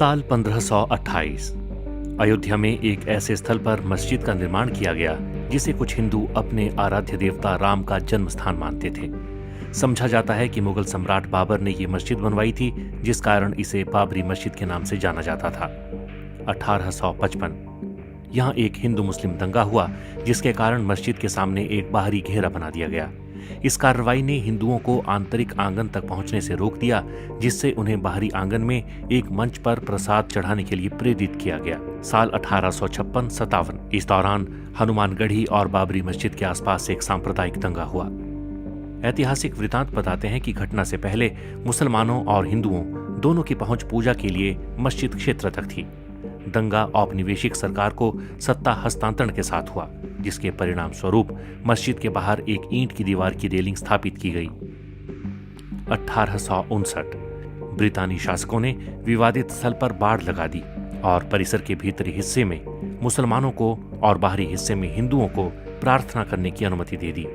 साल 1528 अयोध्या में एक ऐसे स्थल पर मस्जिद का निर्माण किया गया जिसे कुछ हिंदू अपने आराध्य देवता राम का जन्म स्थान मानते थे। समझा जाता है कि मुगल सम्राट बाबर ने ये मस्जिद बनवाई थी, जिस कारण इसे बाबरी मस्जिद के नाम से जाना जाता था। 1855 यहाँ एक हिंदू मुस्लिम दंगा हुआ, जिसके कारण मस्जिद के सामने एक बाहरी घेरा बना दिया गया। इस कार्रवाई ने हिंदुओं को आंतरिक आंगन तक पहुंचने से रोक दिया, जिससे उन्हें बाहरी आंगन में एक मंच पर प्रसाद चढ़ाने के लिए प्रेरित किया गया। साल 1856-57 इस दौरान हनुमानगढ़ी और बाबरी मस्जिद के आसपास एक सांप्रदायिक दंगा हुआ। ऐतिहासिक वृतांत बताते हैं कि घटना से पहले मुसलमानों और हिंदुओं दोनों की पहुंच पूजा के लिए मस्जिद क्षेत्र तक थी। दंगा औपनिवेशिक सरकार को सत्ता हस्तांतरण के साथ हुआ, जिसके परिणाम स्वरूप मस्जिद के बाहर एक ईंट की दीवार की रेलिंग स्थापित की गई। 1859 ब्रितानी शासकों ने विवादित स्थल पर बाड़ लगा दी और परिसर के भीतरी हिस्से में मुसलमानों को और बाहरी हिस्से में हिंदुओं को प्रार्थना करने की अनुमति दे दी।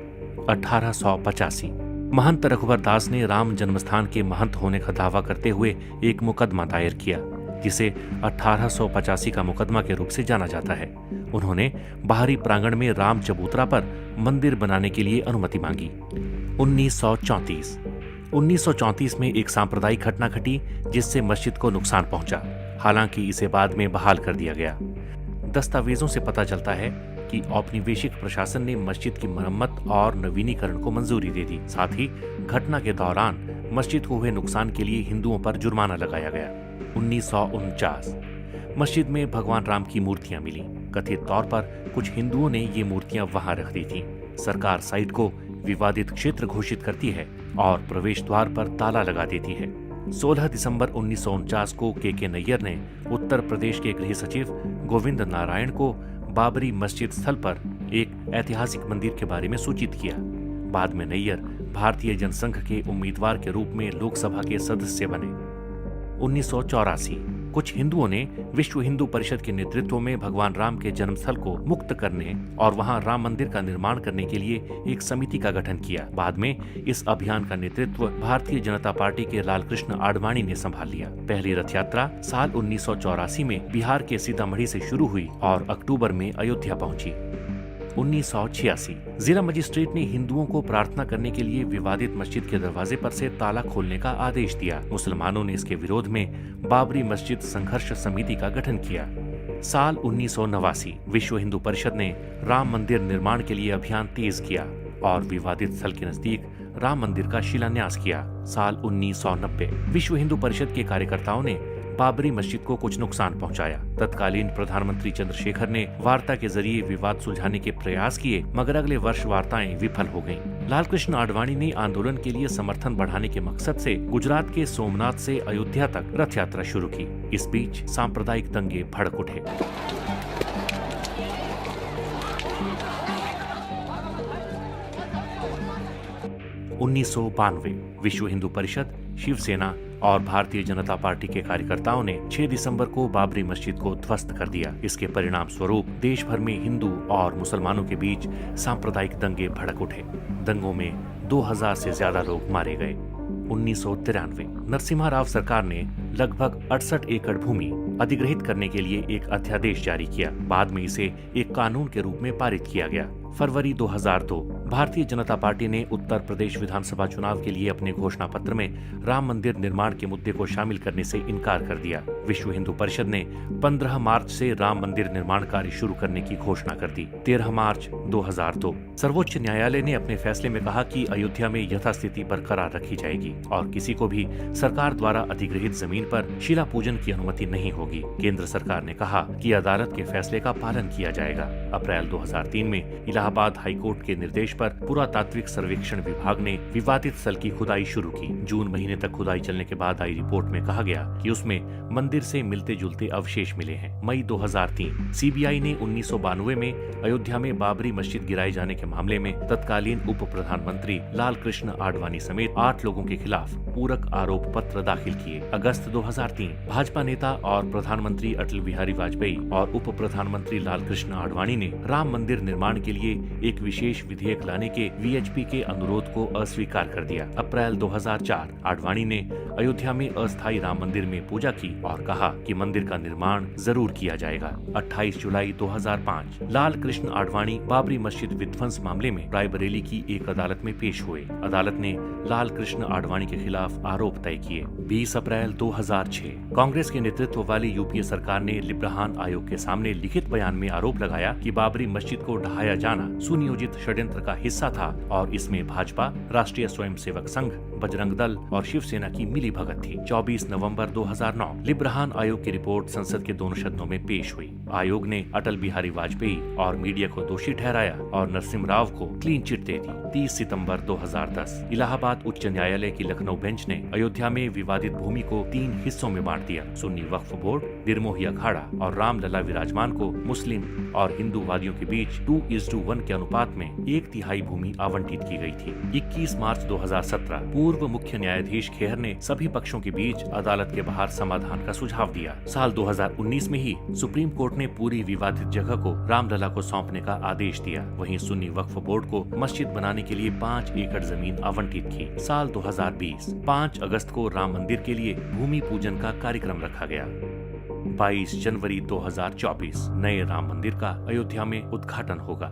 1885 महंत रघुवर दास ने राम जन्मस्थान के महंत होने का दावा करते हुए एक मुकदमा दायर किया, जिसे 1885 का मुकदमा के रूप से जाना जाता है। उन्होंने बाहरी प्रांगण में राम चबूतरा पर मंदिर बनाने के लिए अनुमति मांगी। 1934 में एक सांप्रदायिक घटना घटी, जिससे मस्जिद को नुकसान पहुंचा। हालांकि इसे बाद में बहाल कर दिया गया। दस्तावेजों से पता चलता है कि औपनिवेशिक प्रशासन ने मस्जिद की मरम्मत और नवीनीकरण को मंजूरी दे दी। साथ ही घटना के दौरान मस्जिद को हुए नुकसान के लिए हिंदुओं पर जुर्माना लगाया गया। 1949 मस्जिद में भगवान राम की मूर्तियां मिली। कथित तौर पर कुछ हिंदुओं ने ये मूर्तियां वहां रख दी थीं। सरकार साइट को विवादित क्षेत्र घोषित करती है और प्रवेश द्वार पर ताला लगा देती है। 16 दिसंबर 1949 को के नैयर ने उत्तर प्रदेश के गृह सचिव गोविंद नारायण को बाबरी मस्जिद स्थल पर एक ऐतिहासिक मंदिर के बारे में सूचित किया। बाद में नैयर भारतीय जनसंघ के उम्मीदवार के रूप में लोकसभा के सदस्य बने। 1984 कुछ हिंदुओं ने विश्व हिंदू परिषद के नेतृत्व में भगवान राम के जन्मस्थल को मुक्त करने और वहां राम मंदिर का निर्माण करने के लिए एक समिति का गठन किया। बाद में इस अभियान का नेतृत्व भारतीय जनता पार्टी के लालकृष्ण आडवाणी ने संभाल लिया। पहली रथ यात्रा साल 1984 में बिहार के सीतामढ़ी से शुरू हुई और अक्टूबर में अयोध्या पहुंची। 1986 जिला मजिस्ट्रेट ने हिंदुओं को प्रार्थना करने के लिए विवादित मस्जिद के दरवाजे पर से ताला खोलने का आदेश दिया। मुसलमानों ने इसके विरोध में बाबरी मस्जिद संघर्ष समिति का गठन किया। साल 1989 विश्व हिंदू परिषद ने राम मंदिर निर्माण के लिए अभियान तेज किया और विवादित स्थल के नजदीक राम मंदिर का शिलान्यास किया। साल 1990 विश्व हिंदू परिषद के कार्यकर्ताओं ने बाबरी मस्जिद को कुछ नुकसान पहुंचाया। तत्कालीन प्रधानमंत्री चंद्रशेखर ने वार्ता के जरिए विवाद सुलझाने के प्रयास किए, मगर अगले वर्ष वार्ताएं विफल हो गईं। लालकृष्ण आडवाणी ने आंदोलन के लिए समर्थन बढ़ाने के मकसद से गुजरात के सोमनाथ से अयोध्या तक रथ यात्रा शुरू की। इस बीच सांप्रदायिक दंगे भड़क उठे। उन्नीस विश्व हिंदू परिषद, शिवसेना और भारतीय जनता पार्टी के कार्यकर्ताओं ने 6 दिसंबर को बाबरी मस्जिद को ध्वस्त कर दिया। इसके परिणाम स्वरूप देश भर में हिंदू और मुसलमानों के बीच सांप्रदायिक दंगे भड़क उठे। दंगों में 2000 से ज्यादा लोग मारे गए। 1993 नरसिम्हा राव सरकार ने लगभग 68 एकड़ भूमि अधिग्रहित करने के लिए एक अध्यादेश जारी किया। बाद में इसे एक कानून के रूप में पारित किया गया। फरवरी 2002 भारतीय जनता पार्टी ने उत्तर प्रदेश विधानसभा चुनाव के लिए अपने घोषणा पत्र में राम मंदिर निर्माण के मुद्दे को शामिल करने से इनकार कर दिया। विश्व हिंदू परिषद ने 15 मार्च से राम मंदिर निर्माण कार्य शुरू करने की घोषणा कर दी। 13 मार्च 2002 सर्वोच्च न्यायालय ने अपने फैसले में कहा कि अयोध्या में यथास्थिति बरकरार रखी जाएगी और किसी को भी सरकार द्वारा अधिग्रहित जमीन पर शिला पूजन की अनुमति नहीं होगी। केंद्र सरकार ने कहा कि अदालत के फैसले का पालन किया जाएगा। अप्रैल 2003 में इलाहाबाद हाईकोर्ट के निर्देश पर पुरातात्विक सर्वेक्षण विभाग ने विवादित स्थल की खुदाई शुरू की। जून महीने तक खुदाई चलने के बाद आई रिपोर्ट में कहा गया कि उसमें मंदिर से मिलते जुलते अवशेष मिले हैं। मई 2003 सीबीआई ने 1992 में अयोध्या में बाबरी मस्जिद गिराए जाने के के मामले में तत्कालीन उप प्रधानमंत्री लाल कृष्ण आडवाणी समेत 8 लोगों के खिलाफ पूरक आरोप पत्र दाखिल किए। अगस्त 2003 भाजपा नेता और प्रधानमंत्री अटल बिहारी वाजपेयी और उप प्रधानमंत्री लाल कृष्ण आडवाणी ने राम मंदिर निर्माण के लिए एक विशेष विधेयक लाने के वीएचपी के अनुरोध को अस्वीकार कर दिया। अप्रैल 2004 आडवाणी ने अयोध्या में अस्थायी राम मंदिर में पूजा की और कहा कि मंदिर का निर्माण जरूर किया जाएगा। 28 जुलाई 2005 लाल कृष्ण आडवाणी बाबरी मस्जिद विध्वंस मामले में रायबरेली की एक अदालत में पेश हुए। अदालत ने लाल कृष्ण आडवाणी के खिलाफ आरोप तय किए। 20 अप्रैल 2006 कांग्रेस के नेतृत्व वाली यूपीए सरकार ने लिब्राहान आयोग के सामने लिखित बयान में आरोप लगाया कि बाबरी मस्जिद को ढहाया जाना सुनियोजित षड्यंत्र का हिस्सा था और इसमें भाजपा, राष्ट्रीय स्वयंसेवक संघ, बजरंग दल और शिवसेना की मिली भगत थी। 24 नवंबर 2009 लिब्राहान आयोग की रिपोर्ट संसद के दोनों सदनों में पेश हुई। आयोग ने अटल बिहारी वाजपेयी और मीडिया को दोषी ठहराया और नरसिम्हा राव को क्लीन चिट दे दी। 30 सितंबर 2010 इलाहाबाद उच्च न्यायालय की लखनऊ बेंच ने अयोध्या में विवादित भूमि को 3 हिस्सों में बांट दिया। सुन्नी वक्फ बोर्ड, निर्मोही अखाड़ा और रामलला विराजमान को मुस्लिम और हिंदू वादियों के बीच 2:1 के अनुपात में 1/3 भूमि आवंटित की गई थी। 21 मार्च 2017 पूर्व मुख्य न्यायाधीश खेहर ने सभी पक्षों के बीच अदालत के बाहर समाधान का सुझाव दिया। साल 2019 में ही सुप्रीम कोर्ट ने पूरी विवादित जगह को रामलला को सौंपने का आदेश दिया। वहीं सुन्नी वक्फ बोर्ड को मस्जिद बनाने के लिए 5 एकड़ जमीन आवंटित की। साल 2020 5 अगस्त को राम मंदिर के लिए भूमि पूजन का कार्यक्रम रखा गया। 22 जनवरी 2024 नए राम मंदिर का अयोध्या में उद्घाटन होगा।